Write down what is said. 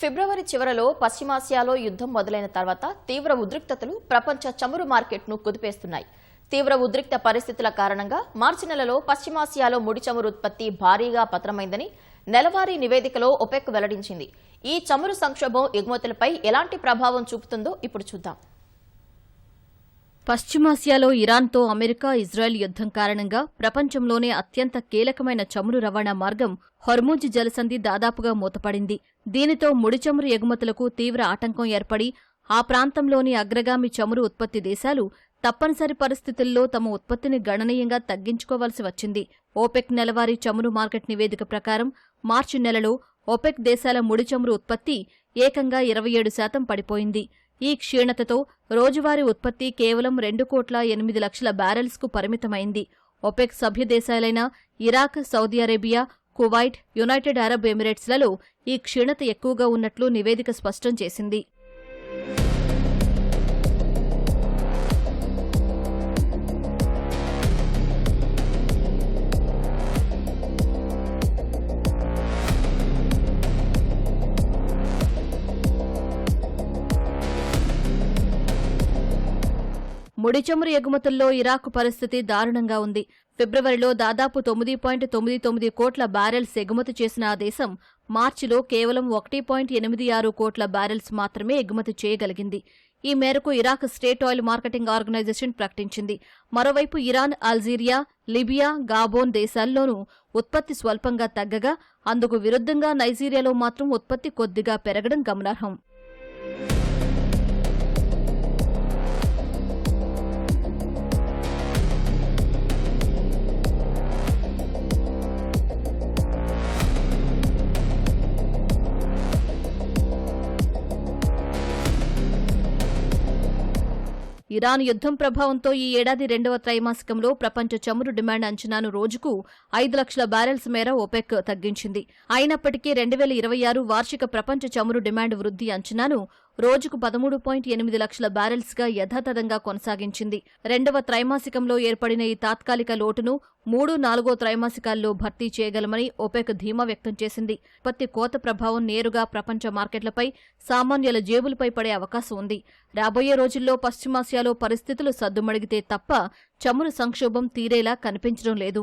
ఫిబ్రవరి చివరలో పశ్చిమాసియాలో యుద్ధం మొదలైన తర్వాత తీవ్ర ఉద్రిక్తతలు ప్రపంచ చమురు మార్కెట్ను కుదిపేస్తున్నాయి. తీవ్ర ఉద్రిక్త పరిస్థితుల కారణంగా మార్చి నెలలో పశ్చిమాసియాలో ముడి చమురు ఉత్పత్తి భారీగా పతనమైందని నెలవారీ నివేదికలో ఒపెక్ వెల్లడించింది. ఈ చమురు సంక్షోభం ఎగుమతులపై ఎలాంటి ప్రభావం చూపుతుందో ఇప్పుడు చూద్దాం. పశ్చిమాసియాలో ఇరాన్తో అమెరికా, ఇజ్రాయెల్ యుద్ధం కారణంగా ప్రపంచంలోనే అత్యంత కీలకమైన చమురు రవాణా మార్గం హొర్ముజ్ జలసంధి దాదాపుగా మూతపడింది. దీనితో ముడి చమురు ఎగుమతులకు తీవ్ర ఆటంకం ఏర్పడి ఆ ప్రాంతంలోని అగ్రగామి చమురు ఉత్పత్తి దేశాలు తప్పనిసరి పరిస్థితుల్లో తమ ఉత్పత్తిని గణనీయంగా తగ్గించుకోవాల్సి వచ్చింది. ఓపెక్ నెలవారీ చమురు మార్కెట్ నివేదిక ప్రకారం మార్చి నెలలో ఓపెక్ దేశాల ముడి చమురు ఉత్పత్తి ఏకంగా 27% పడిపోయింది. ఈ క్షీణతతో రోజువారీ ఉత్పత్తి కేవలం 2,8,00,000 బ్యారెల్స్కు పరిమితమైంది. ఒపెక్ సభ్య దేశాలైన Iraq, Saudi Arabia, Kuwait, United Arab ఎమిరేట్స్లలో ఈ క్షీణత ఎక్కువగా ఉన్నట్లు నివేదిక స్పష్టం చేసింది. ముడి చమురు ఎగుమతుల్లో ఇరాక్ పరిస్థితి దారుణంగా ఉంది. ఫిబ్రవరిలో దాదాపు 9.99 కోట్ల బ్యారెల్స్ ఎగుమతి చేసిన ఆ దేశం మార్చిలో కేవలం 1.86 కోట్ల బ్యారెల్స్ మాత్రమే ఎగుమతి చేయగలిగింది. ఈ మేరకు Iraq state oil marketing organisation ప్రకటించింది. మరోవైపు ఇరాన్, అల్జీరియా, లిబియా, గాబోన్ దేశాల్లోనూ ఉత్పత్తి స్వల్పంగా తగ్గగా అందుకు విరుద్ధంగా నైజీరియాలో మాత్రం ఉత్పత్తి కొద్దిగా పెరగడం గమనార్హం. ఇరాన్ యుద్ధం ప్రభావంతో ఈ ఏడాది రెండవ త్రైమాసికంలో ప్రపంచ చమురు డిమాండ్ అంచనాను రోజుకు 5 లక్షల బ్యారెల్స్ మేర ఒపెక్ తగ్గించింది. అయినప్పటికీ 2026 వార్షిక ప్రపంచ చమురు డిమాండ్ వృద్ధి అంచనాను రోజుకు 13.8 లక్షల బ్యారెల్స్గా యథాతథంగా కొనసాగించింది. రెండవ త్రైమాసికంలో ఏర్పడిన ఈ తాత్కాలిక లోటును 3-4 త్రైమాసికాల్లో భర్తీ చేయగలమని ఒపెక్ ధీమా వ్యక్తం చేసింది. ఉత్పత్తి కోత ప్రభావం నేరుగా ప్రపంచ మార్కెట్లపై, సామాన్యుల జేబులపై పడే అవకాశం ఉంది. రాబోయే రోజుల్లో పశ్చిమాసియాలో పరిస్థితులు సద్దుమణిగితే తప్ప చమురు సంక్షోభం తీరేలా కనిపించడం లేదు.